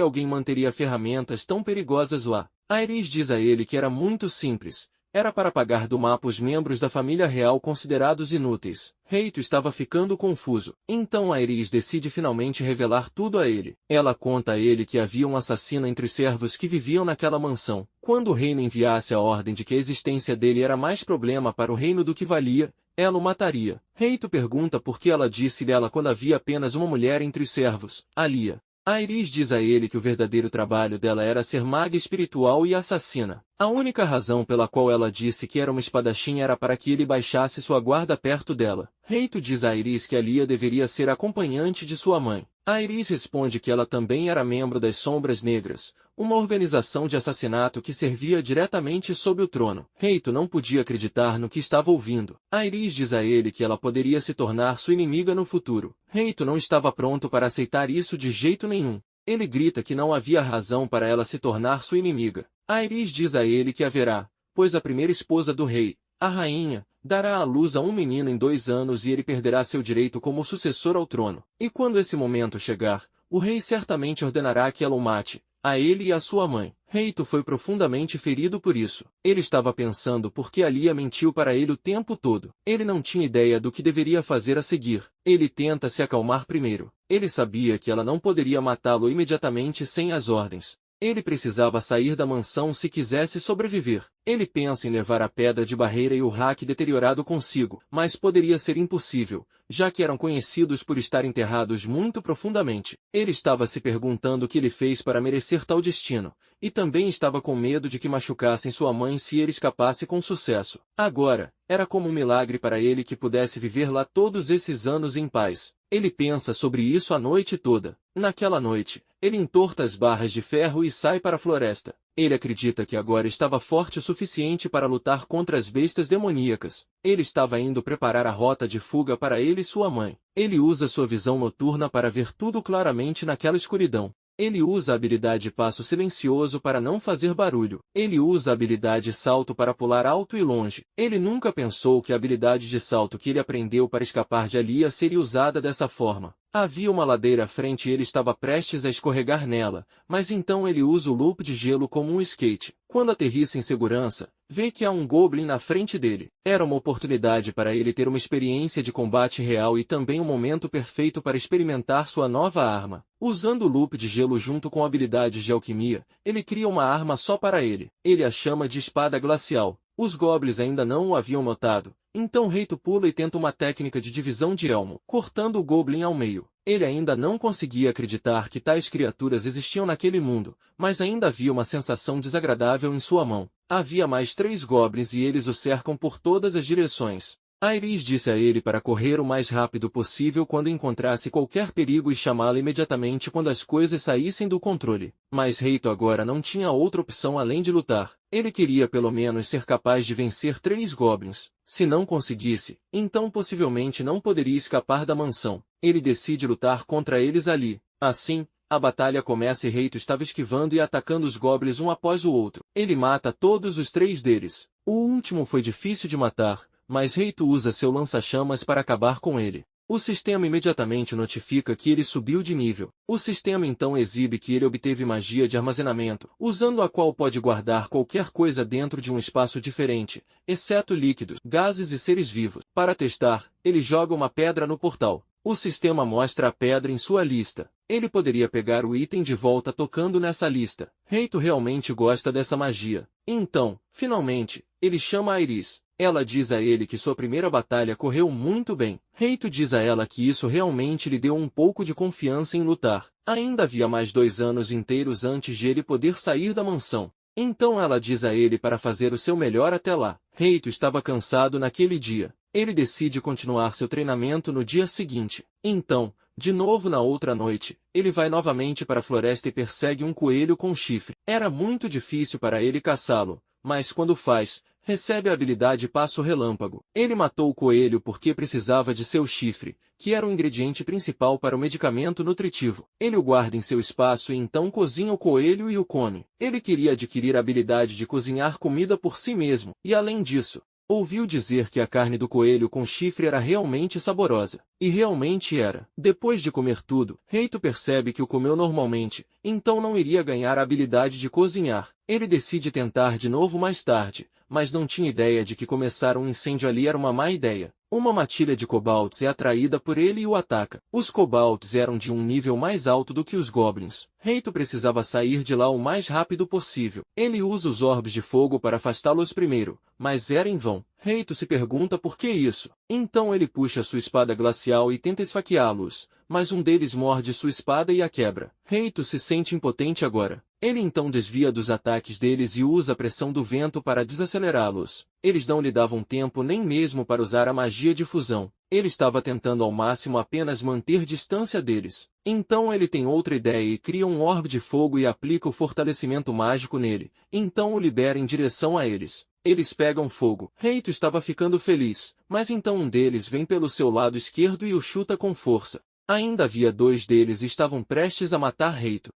alguém manteria ferramentas tão perigosas lá. A Iris diz a ele que era muito simples. Era para apagar do mapa os membros da família real considerados inúteis. Reito estava ficando confuso. Então Iris decide finalmente revelar tudo a ele. Ela conta a ele que havia um assassino entre os servos que viviam naquela mansão. Quando o reino enviasse a ordem de que a existência dele era mais problema para o reino do que valia, ela o mataria. Reito pergunta por que ela disse dela quando havia apenas uma mulher entre os servos, Alia. Iris diz a ele que o verdadeiro trabalho dela era ser maga espiritual e assassina. A única razão pela qual ela disse que era uma espadachim era para que ele baixasse sua guarda perto dela. Reito diz a Iris que Alia deveria ser acompanhante de sua mãe. Iris responde que ela também era membro das Sombras Negras, uma organização de assassinato que servia diretamente sob o trono. Reito não podia acreditar no que estava ouvindo. Iris diz a ele que ela poderia se tornar sua inimiga no futuro. Reito não estava pronto para aceitar isso de jeito nenhum. Ele grita que não havia razão para ela se tornar sua inimiga. Iris diz a ele que haverá, pois a primeira esposa do rei, a rainha, dará à luz a um menino em 2 anos e ele perderá seu direito como sucessor ao trono. E quando esse momento chegar, o rei certamente ordenará que ela o mate, a ele e a sua mãe. Reito foi profundamente ferido por isso. Ele estava pensando por que Alia mentiu para ele o tempo todo. Ele não tinha ideia do que deveria fazer a seguir. Ele tenta se acalmar primeiro. Ele sabia que ela não poderia matá-lo imediatamente sem as ordens. Ele precisava sair da mansão se quisesse sobreviver. Ele pensa em levar a pedra de barreira e o hack deteriorado consigo, mas poderia ser impossível, já que eram conhecidos por estar enterrados muito profundamente. Ele estava se perguntando o que ele fez para merecer tal destino, e também estava com medo de que machucassem sua mãe se ele escapasse com sucesso. Agora, era como um milagre para ele que pudesse viver lá todos esses anos em paz. Ele pensa sobre isso a noite toda. Naquela noite, ele entorta as barras de ferro e sai para a floresta. Ele acredita que agora estava forte o suficiente para lutar contra as bestas demoníacas. Ele estava indo preparar a rota de fuga para ele e sua mãe. Ele usa sua visão noturna para ver tudo claramente naquela escuridão. Ele usa a habilidade Passo Silencioso para não fazer barulho. Ele usa a habilidade Salto para pular alto e longe. Ele nunca pensou que a habilidade de salto que ele aprendeu para escapar de Alia seria usada dessa forma. Havia uma ladeira à frente e ele estava prestes a escorregar nela, mas então ele usa o loop de gelo como um skate. Quando aterrissa em segurança, vê que há um goblin na frente dele. Era uma oportunidade para ele ter uma experiência de combate real e também um momento perfeito para experimentar sua nova arma. Usando o loop de gelo junto com habilidades de alquimia, ele cria uma arma só para ele. Ele a chama de espada glacial. Os goblins ainda não o haviam notado. Então Reito pula e tenta uma técnica de divisão de elmo, cortando o goblin ao meio. Ele ainda não conseguia acreditar que tais criaturas existiam naquele mundo, mas ainda havia uma sensação desagradável em sua mão. Havia mais 3 goblins e eles o cercam por todas as direções. Iris disse a ele para correr o mais rápido possível quando encontrasse qualquer perigo e chamá-lo imediatamente quando as coisas saíssem do controle. Mas Reito agora não tinha outra opção além de lutar. Ele queria pelo menos ser capaz de vencer 3 goblins. Se não conseguisse, então possivelmente não poderia escapar da mansão. Ele decide lutar contra eles ali. Assim, a batalha começa e Reito estava esquivando e atacando os goblins um após o outro. Ele mata todos os 3 deles. O último foi difícil de matar, mas Reito usa seu lança-chamas para acabar com ele. O sistema imediatamente notifica que ele subiu de nível. O sistema então exibe que ele obteve magia de armazenamento, usando a qual pode guardar qualquer coisa dentro de um espaço diferente, exceto líquidos, gases e seres vivos. Para testar, ele joga uma pedra no portal. O sistema mostra a pedra em sua lista. Ele poderia pegar o item de volta tocando nessa lista. Reito realmente gosta dessa magia. Então, finalmente, ele chama a Iris. Ela diz a ele que sua primeira batalha correu muito bem. Reito diz a ela que isso realmente lhe deu um pouco de confiança em lutar. Ainda havia mais 2 anos inteiros antes de ele poder sair da mansão. Então ela diz a ele para fazer o seu melhor até lá. Reito estava cansado naquele dia. Ele decide continuar seu treinamento no dia seguinte. Então, de novo na outra noite, ele vai novamente para a floresta e persegue um coelho com chifre. Era muito difícil para ele caçá-lo, mas quando faz, recebe a habilidade Passo Relâmpago. Ele matou o coelho porque precisava de seu chifre, que era o ingrediente principal para o medicamento nutritivo. Ele o guarda em seu espaço e então cozinha o coelho e o come. Ele queria adquirir a habilidade de cozinhar comida por si mesmo, e além disso, ouviu dizer que a carne do coelho com chifre era realmente saborosa. E realmente era. Depois de comer tudo, Reito percebe que o comeu normalmente, então não iria ganhar a habilidade de cozinhar. Ele decide tentar de novo mais tarde, mas não tinha ideia de que começar um incêndio ali era uma má ideia. Uma matilha de kobolds é atraída por ele e o ataca. Os kobolds eram de um nível mais alto do que os goblins. Reito precisava sair de lá o mais rápido possível. Ele usa os orbes de fogo para afastá-los primeiro, mas era em vão. Reito se pergunta por que isso. Então ele puxa sua espada glacial e tenta esfaqueá-los, mas um deles morde sua espada e a quebra. Reito se sente impotente agora. Ele então desvia dos ataques deles e usa a pressão do vento para desacelerá-los. Eles não lhe davam tempo nem mesmo para usar a magia de fusão. Ele estava tentando ao máximo apenas manter distância deles. Então ele tem outra ideia e cria um orbe de fogo e aplica o fortalecimento mágico nele. Então o libera em direção a eles. Eles pegam fogo. Reito estava ficando feliz, mas então um deles vem pelo seu lado esquerdo e o chuta com força. Ainda havia 2 deles e estavam prestes a matar Reito.